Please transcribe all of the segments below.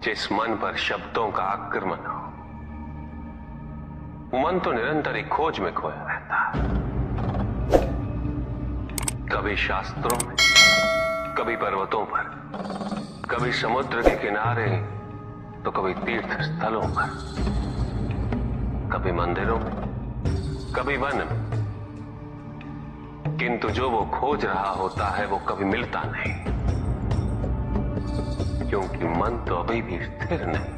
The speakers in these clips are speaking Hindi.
जिस मन पर शब्दों का आक्रमण हो, वो मन तो निरंतर एक खोज में खोया रहता है। कभी शास्त्रों में, कभी पर्वतों पर, कभी समुद्र के किनारे, तो कभी तीर्थ स्थलों पर, कभी मंदिरों में, कभी वन में। किंतु जो वो खोज रहा होता है वो कभी मिलता नहीं, क्योंकि मन तो अभी भी स्थिर नहीं।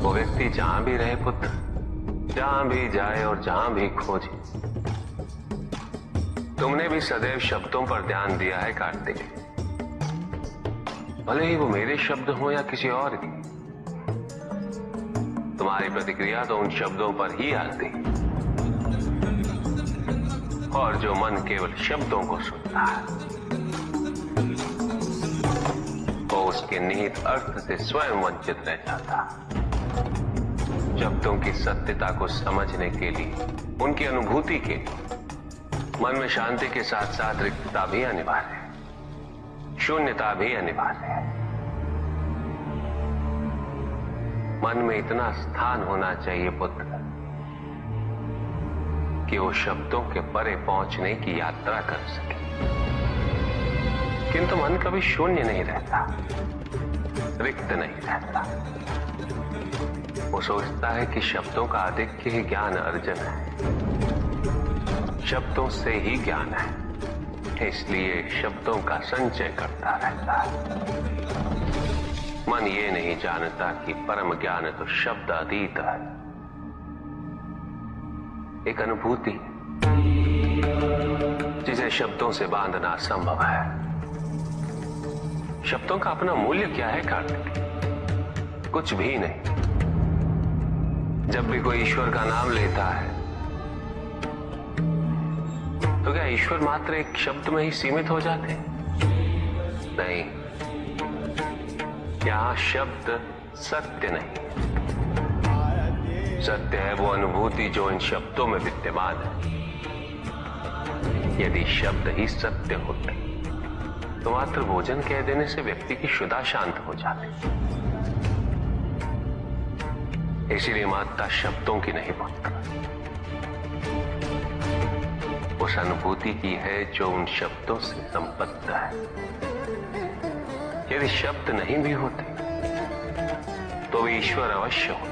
वो व्यक्ति जहां भी रहे पुत्र, जहां भी जाए और जहां भी खोजे। तुमने भी सदैव शब्दों पर ध्यान दिया है कार्तिक, भले ही वो मेरे शब्द हो या किसी और की। तुम्हारी प्रतिक्रिया तो उन शब्दों पर ही आती, और जो मन केवल शब्दों को सुनता है, वो उसके निहित अर्थ से स्वयं वंचित रह जाता। शब्दों की सत्यता को समझने के लिए, उनकी अनुभूति के लिए, मन में शांति के साथ साथ रिक्तता भी अनिवार्य है, शून्यता भी अनिवार्य है। मन में इतना स्थान होना चाहिए पुत्र कि वो शब्दों के परे पहुंचने की यात्रा कर सके। किंतु मन कभी शून्य नहीं रहता, रिक्त नहीं रहता। वो सोचता है कि शब्दों का आधिक्य ही ज्ञान अर्जन है, शब्दों से ही ज्ञान है, इसलिए शब्दों का संचय करता रहता है। मन ये नहीं जानता कि परम ज्ञान तो शब्द अतीत है, एक अनुभूति जिसे शब्दों से बांधना असंभव है। शब्दों का अपना मूल्य क्या है कार्तिक? कुछ भी नहीं। जब भी कोई ईश्वर का नाम लेता है तो क्या ईश्वर मात्र एक शब्द में ही सीमित हो जाते? नहीं, यहां शब्द सत्य नहीं, सत्य है वो अनुभूति जो इन शब्दों में विद्यमान है। यदि शब्द ही सत्य होते तो मात्र भोजन कह देने से व्यक्ति की क्षुधा शांत हो जाती। इसीलिए माता शब्दों की नहीं पुत्र, उस अनुभूति की है जो उन शब्दों से संबद्ध है। यदि शब्द नहीं भी होते तो भी ईश्वर अवश्य होते।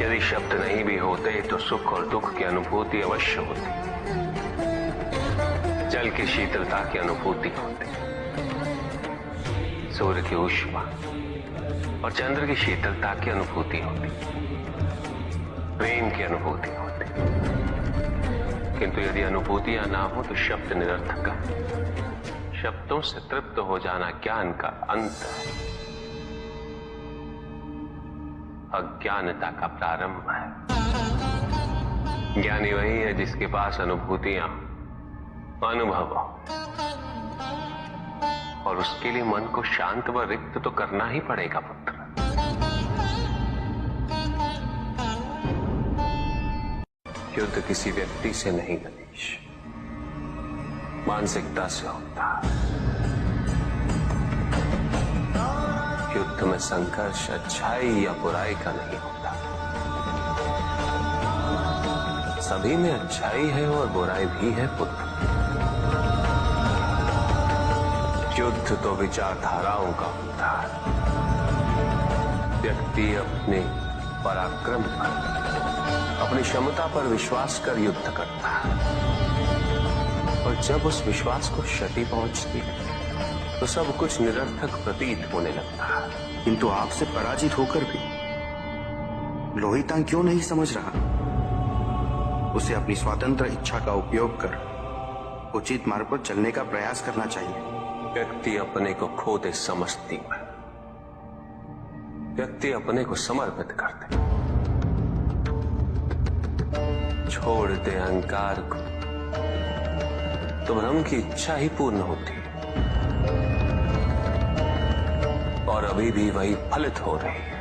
यदि शब्द नहीं भी होते तो सुख और दुख की अनुभूति अवश्य होती, जल की शीतलता की अनुभूति होती, सूर्य की ऊष्मा और चंद्र की शीतलता की अनुभूति होती, प्रेम की अनुभूति होती। किंतु यदि अनुभूतियां ना हो तो शब्द निरर्थक है। शब्दों से तृप्त हो जाना ज्ञान का अंत है, अज्ञानता का प्रारंभ है। ज्ञानी वही है जिसके पास अनुभूतियां, अनुभव, और उसके लिए मन को शांत व रिक्त तो करना ही पड़ेगा पुत्र। युद्ध किसी व्यक्ति से नहीं गणेश, मानसिकता से होता है। युद्ध में संघर्ष अच्छाई या बुराई का नहीं होता, सभी में अच्छाई है और बुराई भी है पुत्र। युद्ध तो विचारधाराओं का होता है। व्यक्ति अपने पराक्रम पर, अपनी क्षमता पर विश्वास कर युद्ध करता है, और जब उस विश्वास को क्षति पहुंचती है तो सब कुछ निरर्थक प्रतीत होने लगता है। किंतु आपसे पराजित होकर भी लोहितांग क्यों नहीं समझ रहा? उसे अपनी स्वतंत्र इच्छा का उपयोग कर उचित मार्ग पर चलने का प्रयास करना चाहिए। व्यक्ति अपने को खो दे समझती है, व्यक्ति अपने को समर्पित कर दे, छोड़ दे अहंकार को, तो ब्रह्म की इच्छा ही पूर्ण होती है, और अभी भी वही फलित हो रही है।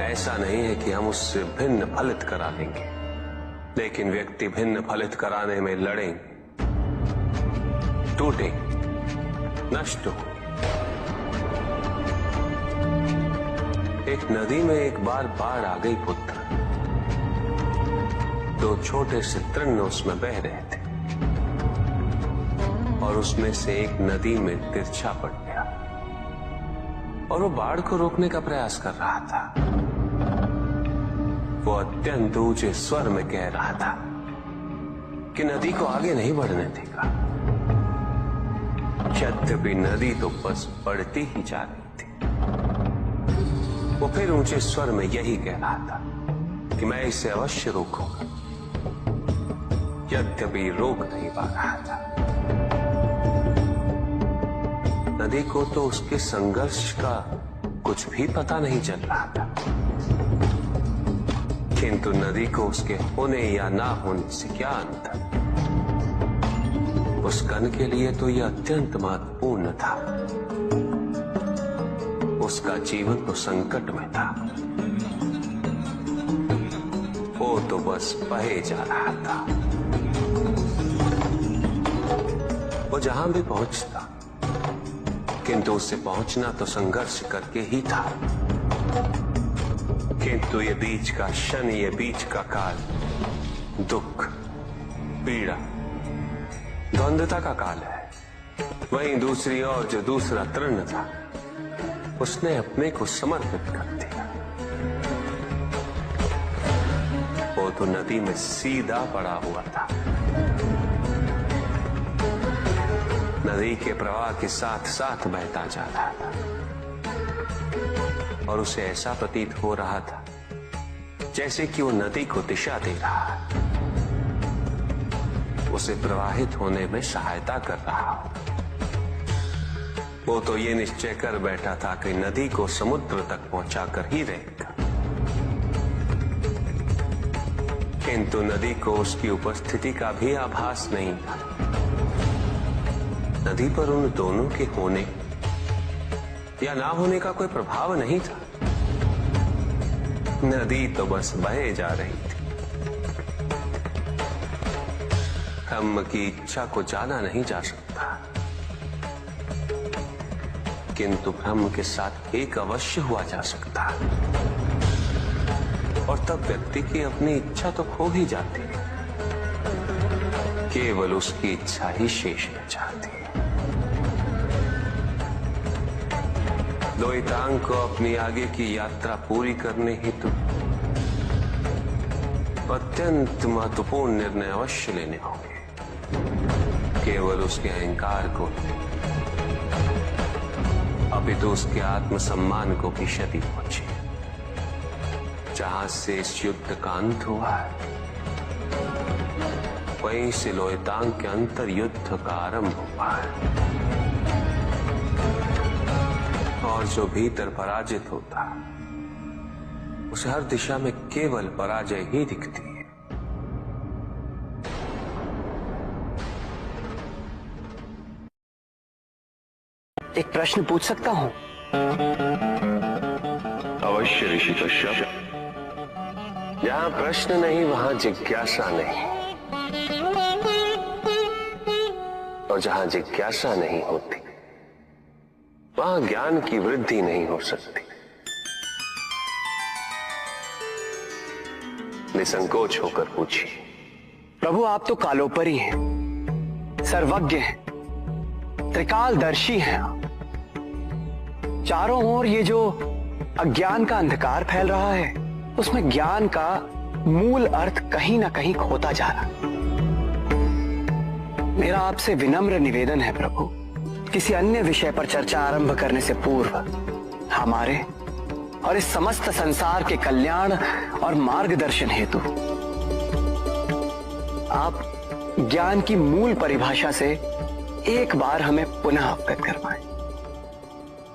ऐसा नहीं है कि हम उससे भिन्न फलित करा लेंगे, लेकिन व्यक्ति भिन्न फलित कराने में लड़ेंगे, टूटेंगे, नष्ट हो। एक नदी में एक बार बाढ़ आ गई पुत्र। दो छोटे से तृण उसमें बह रहे थे और उसमें से एक नदी में तिरछा पड़ गया और वो बाढ़ को रोकने का प्रयास कर रहा था। वो अत्यंत ऊंचे स्वर में कह रहा था कि नदी को आगे नहीं बढ़ने देगा। यद्यपि नदी तो बस बढ़ती ही जा रही थी। वो फिर ऊंचे स्वर में यही कह रहा था कि मैं इसे अवश्य रोकूंगा, यद्यपि रोक नहीं पा रहा था। नदी को तो उसके संघर्ष का कुछ भी पता नहीं चल रहा था, किंतु नदी को उसके होने या ना होने से क्या अंतर। उस कण के लिए तो यह अत्यंत महत्वपूर्ण था। उसका जीवन तो संकट में था। वो तो बस बहे जा रहा था। वो जहां भी पहुंचता, किंतु उससे पहुंचना तो संघर्ष करके ही था। किंतु ये बीच का क्षण, ये बीच का काल दुख, पीड़ा, द्वंद्वता का काल है। वहीं दूसरी ओर जो दूसरा तृण था, उसने अपने को समर्पित कर दिया। वो तो नदी में सीधा पड़ा हुआ था, नदी के प्रवाह के साथ साथ बहता जा रहा था और उसे ऐसा प्रतीत हो रहा था जैसे कि वो नदी को दिशा दे रहा है, उसे प्रवाहित होने में सहायता कर रहा हो। वो तो ये निश्चय कर बैठा था कि नदी को समुद्र तक पहुंचाकर ही रहेगा, किंतु नदी को उसकी उपस्थिति का भी आभास नहीं था। नदी पर उन दोनों के होने या ना होने का कोई प्रभाव नहीं था। नदी तो बस बहे जा रही थी। ब्रह्म की इच्छा को जाना नहीं जा सकता, किंतु ब्रह्म के साथ एक अवश्य हुआ जा सकता, और तब व्यक्ति की अपनी इच्छा तो खो ही जाती है, केवल उसकी इच्छा ही शेष रह जाती है। लोहितांग को अपनी आगे की यात्रा पूरी करने हेतु अत्यंत महत्वपूर्ण निर्णय अवश्य लेने होंगे। केवल उसके अहंकार को, अपितु उसके आत्मसम्मान को भी क्षति पहुंची। जहां से इस युद्ध का अंत हुआ है, वहीं से लोहितांग के अंतर युद्ध का आरंभ हुआ है। और जो भीतर पराजित होता, उसे हर दिशा में केवल पराजय ही दिखती है। एक प्रश्न पूछ सकता हूं? अवश्य ऋषि कश्यप। जहां प्रश्न नहीं वहां जिज्ञासा नहीं, और जहां जिज्ञासा नहीं होती वहां ज्ञान की वृद्धि नहीं हो सकती। निसंकोच होकर पूछिए। प्रभु, आप तो कालोपरी हैं, सर्वज्ञ हैं, त्रिकालदर्शी हैं। चारों ओर ये जो अज्ञान का अंधकार फैल रहा है, उसमें ज्ञान का मूल अर्थ कहीं ना कहीं खोता जा रहा। मेरा आपसे विनम्र निवेदन है प्रभु, किसी अन्य विषय पर चर्चा आरंभ करने से पूर्व हमारे और इस समस्त संसार के कल्याण और मार्गदर्शन हेतु आप ज्ञान की मूल परिभाषा से एक बार हमें पुनः अवगत करवाएं।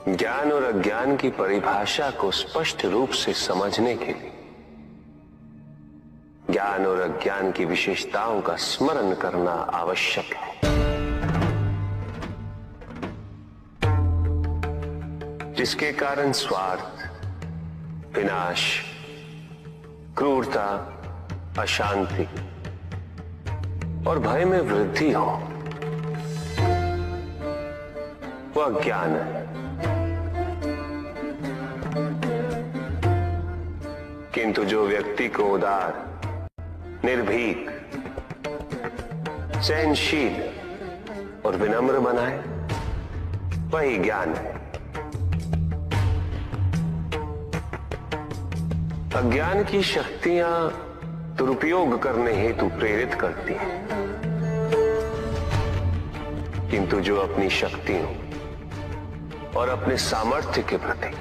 ज्ञान और अज्ञान की परिभाषा को स्पष्ट रूप से समझने के लिए ज्ञान और अज्ञान की विशेषताओं का स्मरण करना आवश्यक है। जिसके कारण स्वार्थ, विनाश, क्रूरता, अशांति और भय में वृद्धि हो, वो अज्ञान है। किंतु जो व्यक्ति को उदार, निर्भीक, सहनशील और विनम्र बनाए, वही ज्ञान है। अज्ञान की शक्तियां दुरुपयोग करने हेतु प्रेरित करती हैं, किंतु जो अपनी शक्तियों और अपने सामर्थ्य के प्रति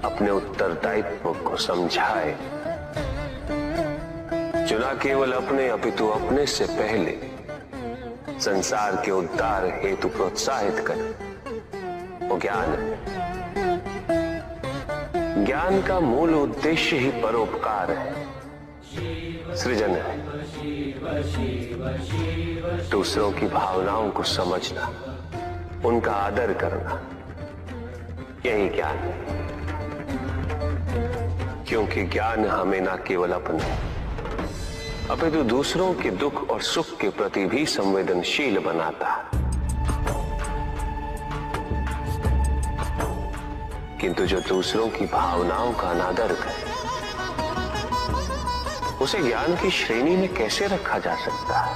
अपने उत्तरदायित्व को समझाए, जो न केवल अपने अपितु अपने से पहले संसार के उद्धार हेतु प्रोत्साहित करे, वो ज्ञान है। ज्ञान का मूल उद्देश्य ही परोपकार है, सृजन है। दूसरों की भावनाओं को समझना, उनका आदर करना, यही ज्ञान है। क्योंकि ज्ञान हमें न केवल अपने अपितु दूसरों के दुख और सुख के प्रति भी संवेदनशील बनाता है। किंतु जो दूसरों की भावनाओं का अनादर करे, उसे ज्ञान की श्रेणी में कैसे रखा जा सकता है?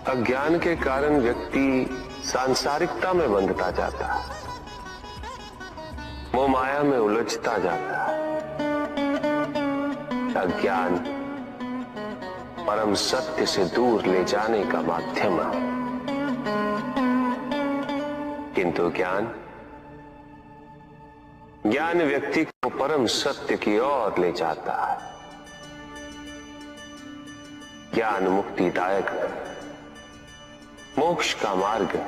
अज्ञान के कारण व्यक्ति सांसारिकता में बंधता जाता है, मोह माया में उलझता जाता है। अज्ञान परम सत्य से दूर ले जाने का माध्यम है, किंतु ज्ञान व्यक्ति को परम सत्य की ओर ले जाता है। ज्ञान मुक्तिदायक है, मोक्ष का मार्ग है,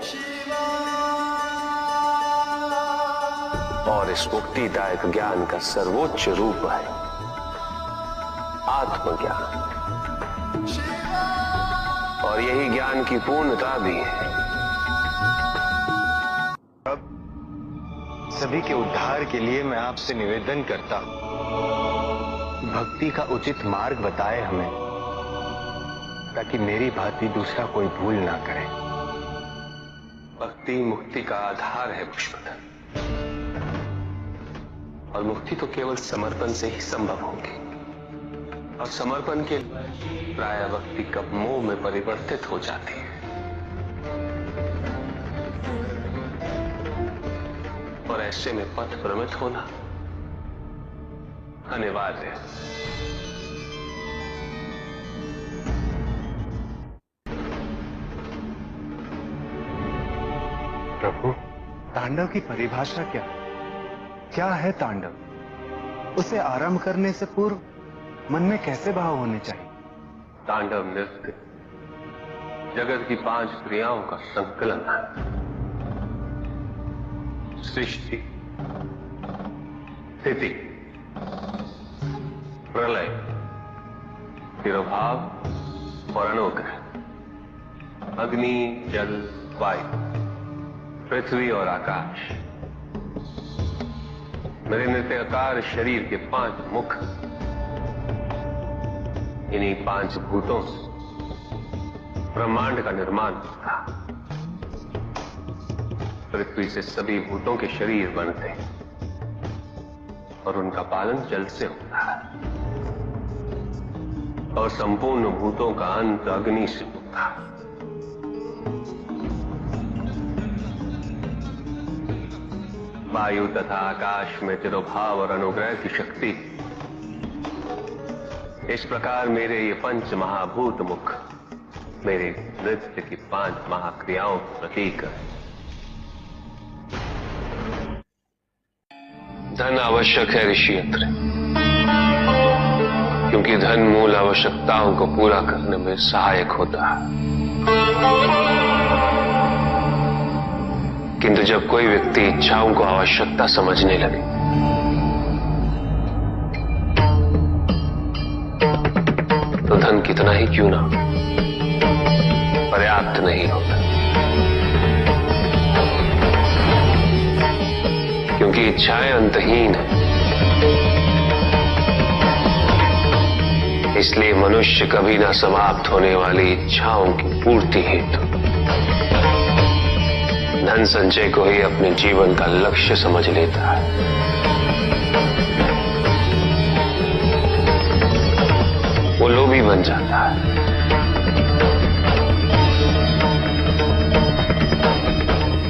और इस मुक्तिदायक ज्ञान का सर्वोच्च रूप है आत्मज्ञान, और यही ज्ञान की पूर्णता भी है। सभी के उद्धार के लिए मैं आपसे निवेदन करता हूं, भक्ति का उचित मार्ग बताए हमें, ताकि मेरी भांति दूसरा कोई भूल ना करे। भक्ति मुक्ति का आधार है पुष्पधन, और मुक्ति तो केवल समर्पण से ही संभव होगी। और समर्पण के प्राय भक्ति कब मोह में परिवर्तित हो जाती है, और ऐसे में पथ भ्रमित होना अनिवार्य है। प्रभु, तांडव की परिभाषा क्या है तांडव? उसे आरंभ करने से पूर्व मन में कैसे भाव होने चाहिए? तांडव नृत्य जगत की 5 क्रियाओं का संकलन है। सृष्टि, स्थिति, प्रलय, तिरोभाव और अनुग्रह। अग्नि, जल, वायु, पृथ्वी और आकाश। मेरे नृत्याकार शरीर के 5 मुख, इन्हीं 5 भूतों से ब्रह्मांड का निर्माण होता। पृथ्वी से सभी भूतों के शरीर बनते हैं, और उनका पालन जल से होता है, और संपूर्ण भूतों का अंत अग्नि से होता है। वायु तथा आकाश में तिरोभाव और अनुग्रह की शक्ति। इस प्रकार मेरे ये 5 महाभूत मुख मेरे नृत्य की 5 महाक्रियाओं का प्रतीक है। धन आवश्यक है ऋषियत्र, क्योंकि धन मूल आवश्यकताओं को पूरा करने में सहायक होता है। किंतु जब कोई व्यक्ति इच्छाओं को आवश्यकता समझने लगे, तो धन कितना ही क्यों ना पर्याप्त नहीं होता, क्योंकि इच्छाएं अंतहीन है। इसलिए मनुष्य कभी ना समाप्त होने वाली इच्छाओं की पूर्ति हेतु धन संचय को ही अपने जीवन का लक्ष्य समझ लेता है, वो लोभी बन जाता है।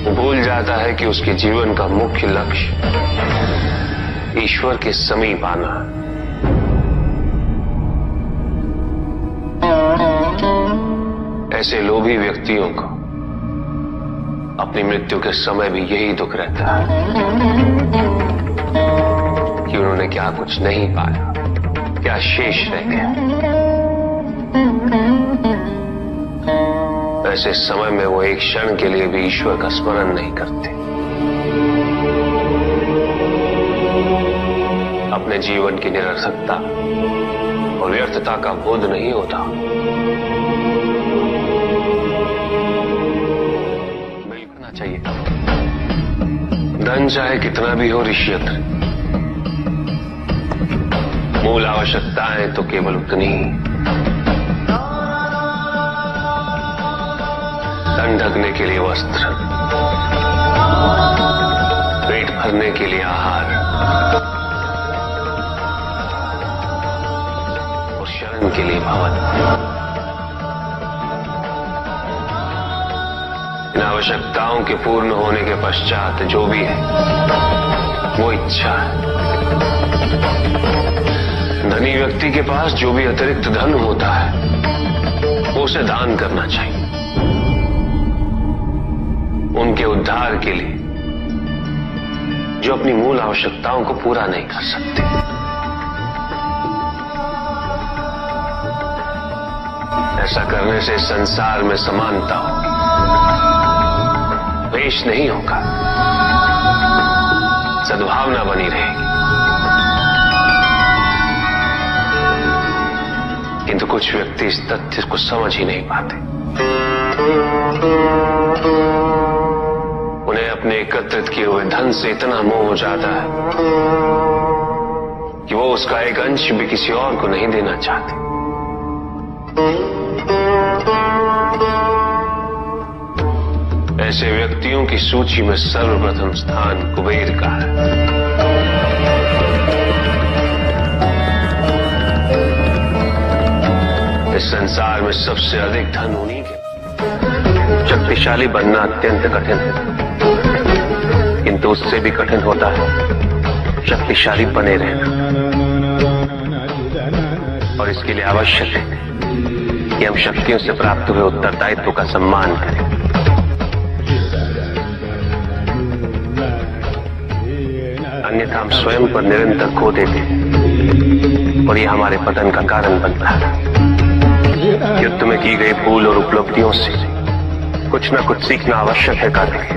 वो भूल जाता है कि उसके जीवन का मुख्य लक्ष्य ईश्वर के समीप आना है। ऐसे लोभी व्यक्तियों को अपनी मृत्यु के समय भी यही दुख रहता है कि उन्होंने क्या कुछ नहीं पाया, क्या शेष रह गया। ऐसे समय में वो एक क्षण के लिए भी ईश्वर का स्मरण नहीं करते, अपने जीवन की निरर्थकता और व्यर्थता का बोध नहीं होता। मिलना चाहिए। धन चाहे कितना भी हो ऋषियत्र, मूल आवश्यकताएं तो केवल उतनी ही। तन ढकने के लिए वस्त्र, पेट भरने के लिए आहार और शरण के लिए भवन। इन आवश्यकताओं के पूर्ण होने के पश्चात जो भी है वो इच्छा है। धनी व्यक्ति के पास जो भी अतिरिक्त धन होता है वो उसे दान करना चाहिए, उनके उद्धार के लिए जो अपनी मूल आवश्यकताओं को पूरा नहीं कर सकते। ऐसा करने से संसार में समानता होगी, द्वेष नहीं होगा, सद्भावना बनी रहेगी। किंतु कुछ व्यक्ति इस तथ्य को समझ ही नहीं पाते। उन्हें अपने एकत्रित किए हुए धन से इतना मोह हो जाता है कि वो उसका एक अंश भी किसी और को नहीं देना चाहते। ऐसे व्यक्तियों की सूची में सर्वप्रथम स्थान कुबेर का है। इस संसार में सबसे अधिक धन उन्हीं के। शक्तिशाली बनना अत्यंत कठिन है, किंतु उससे भी कठिन होता है शक्तिशाली बने रहना। और इसके लिए आवश्यक है कि हम शक्तियों से प्राप्त हुए उत्तरदायित्व का सम्मान करें। अन्यथा हम स्वयं पर निरंतर खो देते हैं और यह हमारे पतन का कारण बनता है। युद्ध में की गई भूल और उपलब्धियों से कुछ न कुछ सीखना आवश्यक है कार्तिक।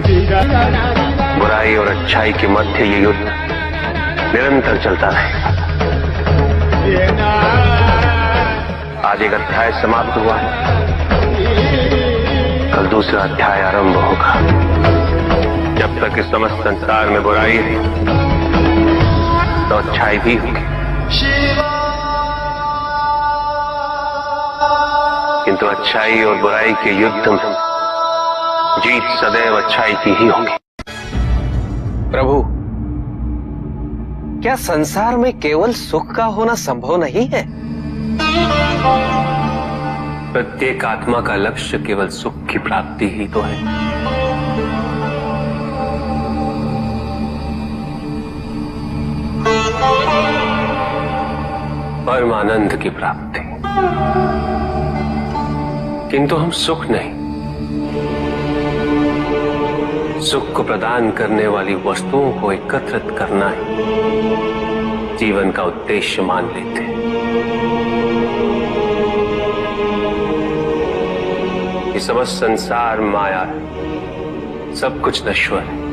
बुराई और अच्छाई के मध्य ये युद्ध निरंतर चलता रहेगा। आज एक अध्याय समाप्त हुआ है, कल दूसरा अध्याय आरंभ होगा। जब तक इस समस्त संसार में बुराई है तो अच्छाई भी होगी, किंतु अच्छाई और बुराई के युद्ध में जीत सदैव अच्छाई की ही होगी। प्रभु, क्या संसार में केवल सुख का होना संभव नहीं है? प्रत्येक आत्मा का लक्ष्य केवल सुख की प्राप्ति ही तो है। परमानंद की प्राप्ति, किंतु हम सुख नहीं, सुख को प्रदान करने वाली वस्तुओं को एकत्रित करना ही जीवन का उद्देश्य मान लेते हैं। ये समस्त संसार माया है, सब कुछ नश्वर है।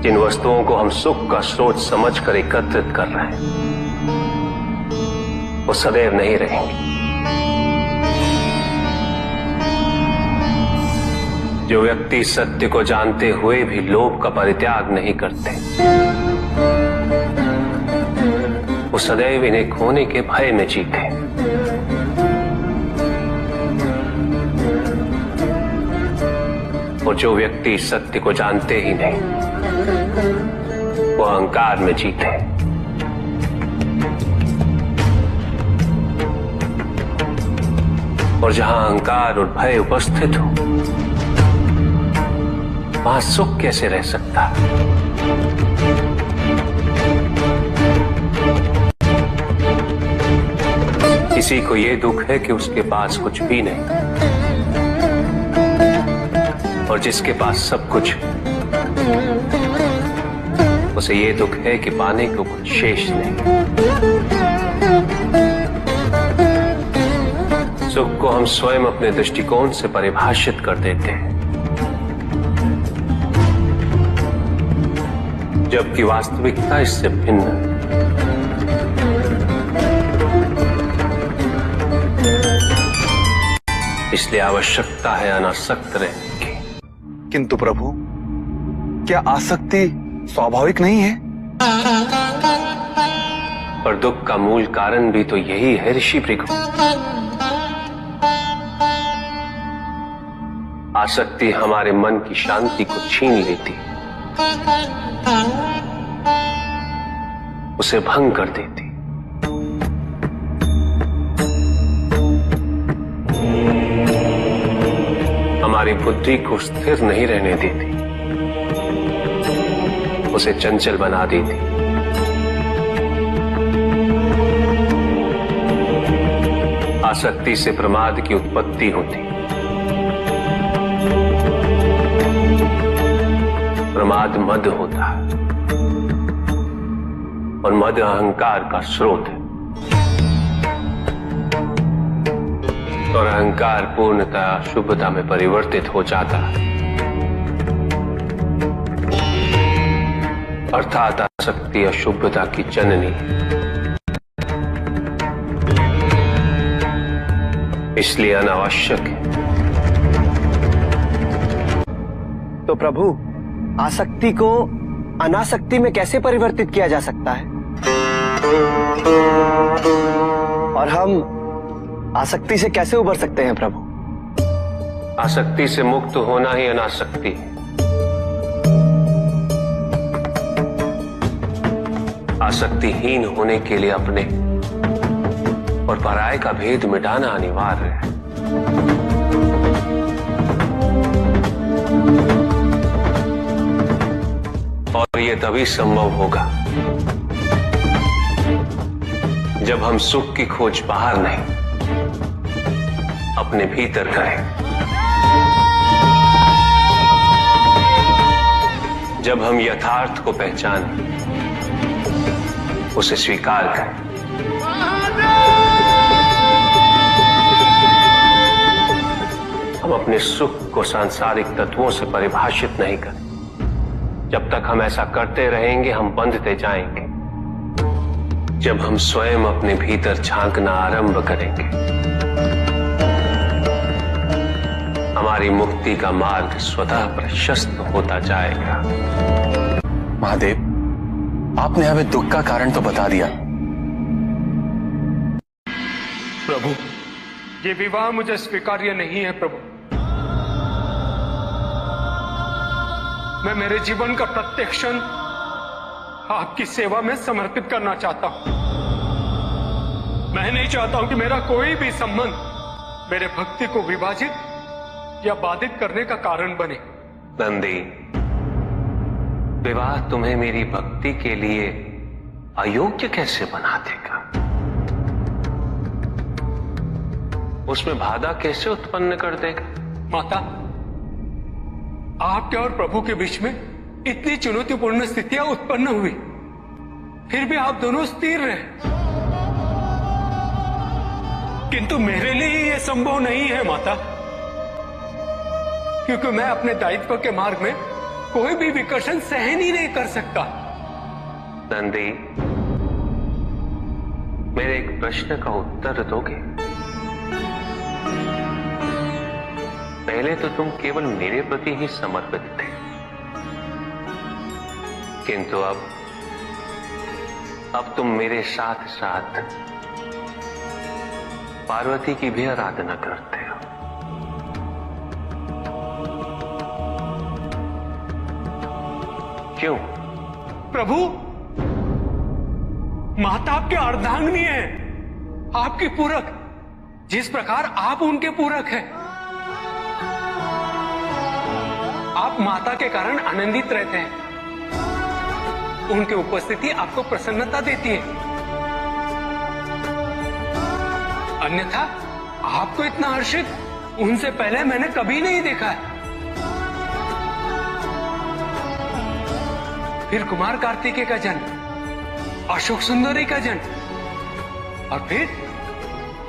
जिन वस्तुओं को हम सुख का स्रोत समझकर एकत्रित कर रहे हैं वो सदैव नहीं रहेंगे। जो व्यक्ति सत्य को जानते हुए भी लोभ का परित्याग नहीं करते वो सदैव इन्हें खोने के भय में जीते। और जो व्यक्ति सत्य को जानते ही नहीं, वो अहंकार में जीते। और जहां अहंकार और भय उपस्थित हो, वहां सुख कैसे रह सकता? किसी को यह दुख है कि उसके पास कुछ भी नहीं, और जिसके पास सब कुछ, उसे यह दुख है कि पाने को कुछ शेष नहीं। सुख को हम स्वयं अपने दृष्टिकोण से परिभाषित कर देते हैं, जबकि वास्तविकता इससे भिन्न है। इसलिए आवश्यकता है अनासक्त रहने की। किंतु प्रभु, क्या आसक्ति स्वाभाविक नहीं है? और दुख का मूल कारण भी तो यही है ऋषि भृगु। आसक्ति हमारे मन की शांति को छीन लेती, उसे भंग कर देती। हमारी बुद्धि को स्थिर नहीं रहने देती, उसे चंचल बना देती। आसक्ति से प्रमाद की उत्पत्ति होती, प्रमाद मद होता है, और मद अहंकार का स्रोत है। और अहंकार पूर्णतः शुभता में परिवर्तित हो जाता है, अर्थात आसक्ति अशुभता की जननी। इसलिए अनावश्यक है। तो प्रभु, आसक्ति को अनासक्ति में कैसे परिवर्तित किया जा सकता है? और हम आसक्ति से कैसे उबर सकते हैं प्रभु? आसक्ति से मुक्त होना ही अनासक्ति है। आसक्तिहीन होने के लिए अपने और पराये का भेद मिटाना अनिवार्य है। और यह तभी संभव होगा जब हम सुख की खोज बाहर नहीं, अपने भीतर करें। जब हम यथार्थ को पहचानें, उसे स्वीकार करें। हम अपने सुख को सांसारिक तत्वों से परिभाषित नहीं करें। जब तक हम ऐसा करते रहेंगे, हम बंधते जाएंगे। जब हम स्वयं अपने भीतर झांकना आरंभ करेंगे, हमारी मुक्ति का मार्ग स्वतः प्रशस्त होता जाएगा। महादेव, आपने हमें दुख का कारण तो बता दिया। प्रभु, ये विवाह मुझे स्वीकार्य नहीं है प्रभु। मैं मेरे जीवन का प्रत्येक क्षण आपकी सेवा में समर्पित करना चाहता हूं। मैं नहीं चाहता हूं कि मेरा कोई भी संबंध मेरे भक्ति को विभाजित या बाधित करने का कारण बने। नंदी, विवाह तुम्हें मेरी भक्ति के लिए अयोग्य कैसे बना देगा? उसमें बाधा कैसे उत्पन्न कर देगा? माता, आपके और प्रभु के बीच में इतनी चुनौतीपूर्ण स्थितियां उत्पन्न हुई, फिर भी आप दोनों स्थिर रहे। किंतु मेरे लिए यह संभव नहीं है माता, क्योंकि मैं अपने दायित्व के मार्ग में कोई भी विकर्षण सहन ही नहीं कर सकता। नंदी, मेरे एक प्रश्न का उत्तर दोगे? पहले तो तुम केवल मेरे प्रति ही समर्पित थे, किंतु अब अब तुम मेरे साथ साथ पार्वती की भी आराधना करते हो। क्यों? प्रभु, माता आपके अर्धांगिनी है, आपकी पूरक, जिस प्रकार आप उनके पूरक हैं। आप माता के कारण आनंदित रहते हैं, उनकी उपस्थिति आपको प्रसन्नता देती है। अन्यथा आपको इतना हर्षित उनसे पहले मैंने कभी नहीं देखा है। फिर कुमार कार्तिकेय का जन्म, अशोक सुंदरी का जन्म, और फिर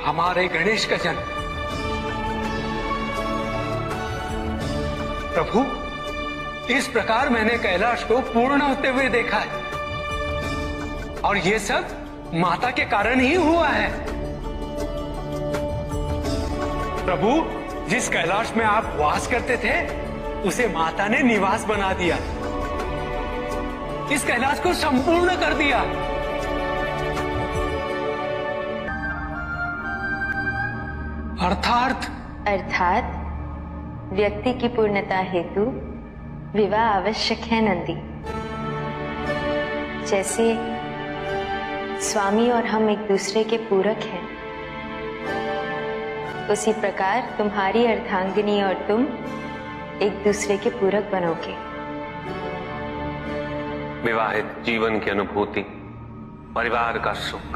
हमारे गणेश का जन्म। प्रभु, इस प्रकार मैंने कैलाश को पूर्ण होते हुए देखा है, और ये सब माता के कारण ही हुआ है। प्रभु, जिस कैलाश में आप वास करते थे उसे माता ने निवास बना दिया, इस कैलाश को संपूर्ण कर दिया। अर्थात व्यक्ति की पूर्णता हेतु विवाह आवश्यक है नंदी। जैसे स्वामी और हम एक दूसरे के पूरक हैं, उसी प्रकार तुम्हारी अर्धांगिनी और तुम एक दूसरे के पूरक बनोगे। विवाहित जीवन की अनुभूति, परिवार का सुख,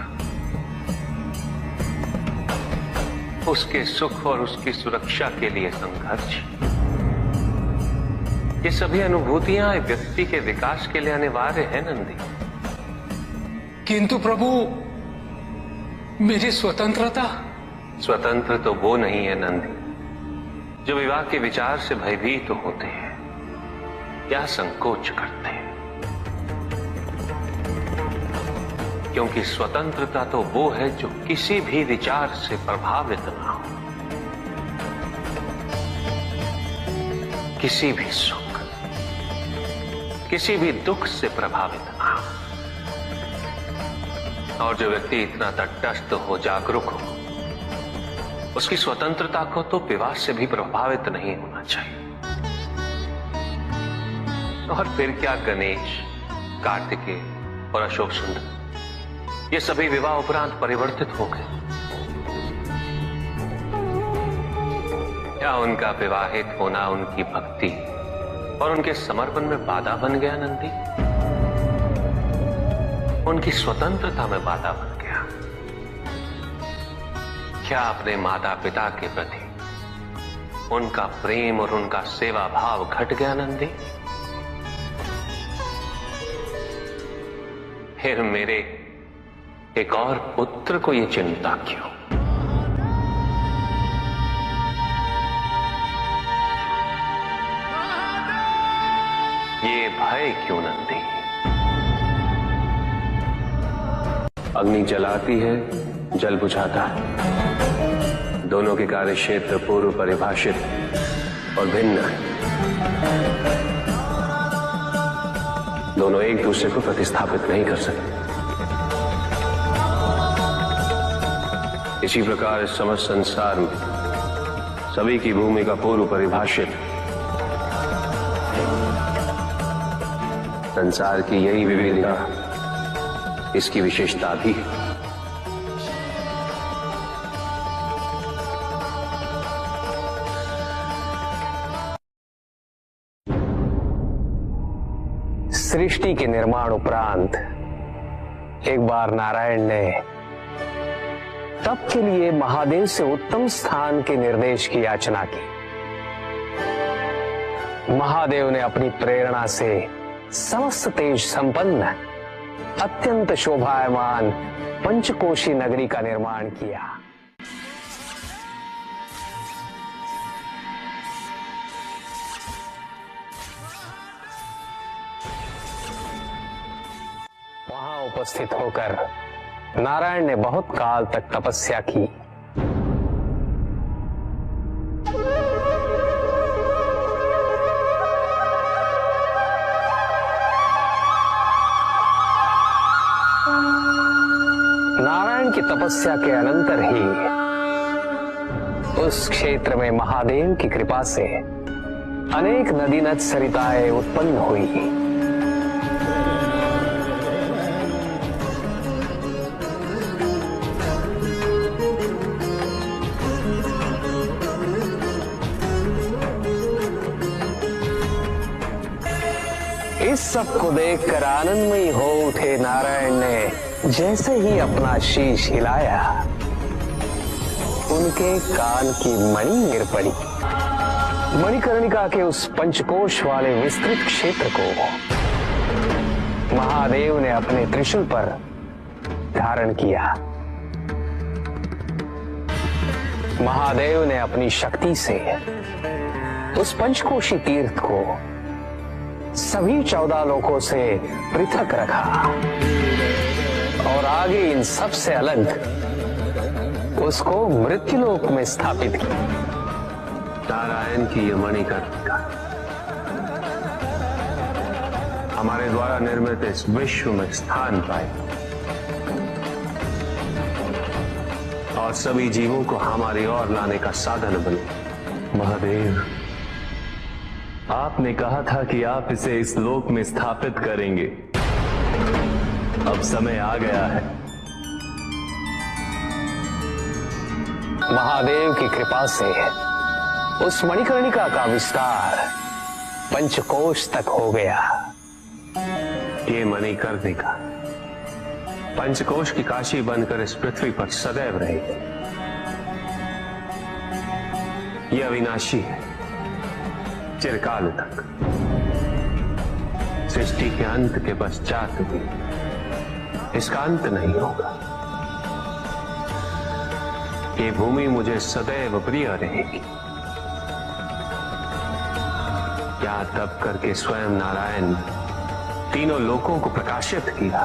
उसके सुख और उसकी सुरक्षा के लिए संघर्ष, ये सभी अनुभूतियां व्यक्ति के विकास के लिए अनिवार्य है नंदी। किंतु प्रभु, मेरी स्वतंत्रता। स्वतंत्र तो वो नहीं है नंदी जो विवाह के विचार से भयभीत तो होते हैं या संकोच करते हैं, क्योंकि स्वतंत्रता तो वो है जो किसी भी विचार से प्रभावित ना हो, किसी भी सुख, किसी भी दुख से प्रभावित ना हो। और जो व्यक्ति इतना तटस्थ हो, जागरूक हो, उसकी स्वतंत्रता को तो विवाह से भी प्रभावित नहीं होना चाहिए। और फिर क्या गणेश, कार्तिकेय और अशोक सुंदर, ये सभी विवाह उपरांत परिवर्तित हो गए। क्या उनका विवाहित होना उनकी भक्ति और उनके समर्पण में बाधा बन गया नंदी? उनकी स्वतंत्रता में बाधा बन गया? क्या अपने माता पिता के प्रति उनका प्रेम और उनका सेवा भाव घट गया नंदी? फिर मेरे एक और पुत्र को ये चिंता क्यों? ये भय क्यों नंदी? अग्नि जलाती है, जल बुझाता है। दोनों के कार्य क्षेत्र पूर्व परिभाषित और भिन्न है। दोनों एक दूसरे को प्रतिस्थापित नहीं कर सकते। इसी प्रकार इस समस्त संसार में सभी की भूमिका पूर्व परिभाषित। संसार की यही विविधता इसकी विशेषता भी है। सृष्टि के निर्माण उपरांत एक बार नारायण ने तप के लिए महादेव से उत्तम स्थान के निर्देश की याचना की। महादेव ने अपनी प्रेरणा से समस्त तेज संपन्न अत्यंत शोभायमान पंचकोशी नगरी का निर्माण किया। वहां उपस्थित होकर नारायण ने बहुत काल तक तपस्या की। तपस्या के अनंतर ही उस क्षेत्र में महादेव की कृपा से अनेक नदी नद सरिताएं उत्पन्न हुई। इस सब को देखकर आनंदमयी हो उठे नारायण ने जैसे ही अपना शीश हिलाया, उनके कान की मणि गिर पड़ी। मणिकर्णिका के उस पंचकोश वाले विस्तृत क्षेत्र को महादेव ने अपने त्रिशूल पर धारण किया। महादेव ने अपनी शक्ति से उस पंचकोशी तीर्थ को सभी 14 लोकों से पृथक रखा और आगे इन सब से अलग उसको मृत्युलोक में स्थापित किया। नारायण की ये मणिकर्णिका हमारे द्वारा निर्मित इस विश्व में स्थान पाए और सभी जीवों को हमारी ओर लाने का साधन बने। महादेव, आपने कहा था कि आप इसे इस लोक में स्थापित करेंगे। अब समय आ गया है। महादेव की कृपा से उस मणिकर्णिका का विस्तार पंचकोश तक हो गया। ये मणिकर्णिका पंचकोश की काशी बनकर इस पृथ्वी पर सदैव रहेगी। यह अविनाशी है, चिरकाल तक। सृष्टि के अंत के पश्चात भी इसका अंत नहीं होगा। ये भूमि मुझे सदैव प्रिय रहेगी। यहाँ तप करके स्वयं नारायण ने तीनों लोकों को प्रकाशित किया।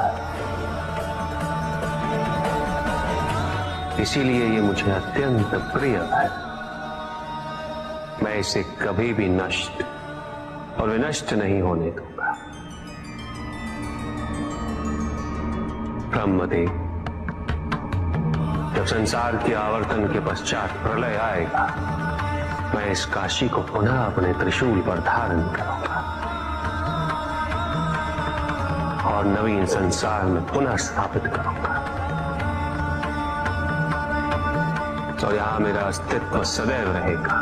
इसीलिए ये मुझे अत्यंत प्रिय है। मैं इसे कभी भी नष्ट और विनष्ट नहीं होने दूंगा। ब्रह्मदेव, जब संसार के आवर्तन के पश्चात प्रलय आएगा, मैं इस काशी को पुनः अपने त्रिशूल पर धारण करूंगा और नवीन संसार में पुनः स्थापित करूंगा। और यहां मेरा अस्तित्व सदैव रहेगा।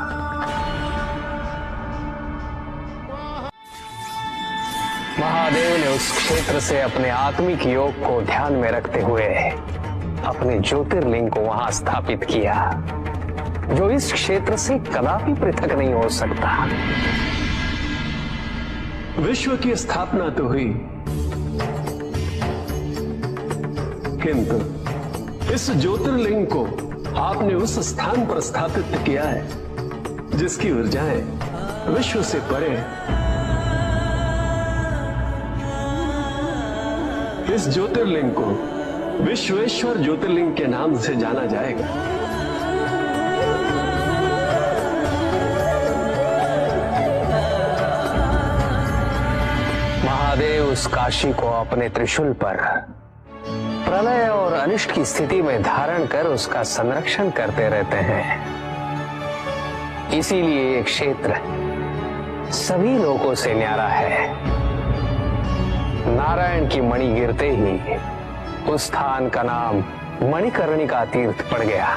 महादेव ने उस क्षेत्र से अपने आत्मिक योग को ध्यान में रखते हुए अपने ज्योतिर्लिंग को वहां स्थापित किया, जो इस क्षेत्र से कदापि पृथक नहीं हो सकता। विश्व की स्थापना तो हुई, किंतु इस ज्योतिर्लिंग को आपने उस स्थान पर स्थापित किया है जिसकी ऊर्जाएं विश्व से परे हैं। इस ज्योतिर्लिंग को विश्वेश्वर ज्योतिर्लिंग के नाम से जाना जाएगा। महादेव उस काशी को अपने त्रिशूल पर प्रलय और अनिष्ट की स्थिति में धारण कर उसका संरक्षण करते रहते हैं। इसीलिए ये क्षेत्र सभी लोगों से न्यारा है। नारायण की मणि गिरते ही उस स्थान का नाम मणिकर्णिका तीर्थ पड़ गया।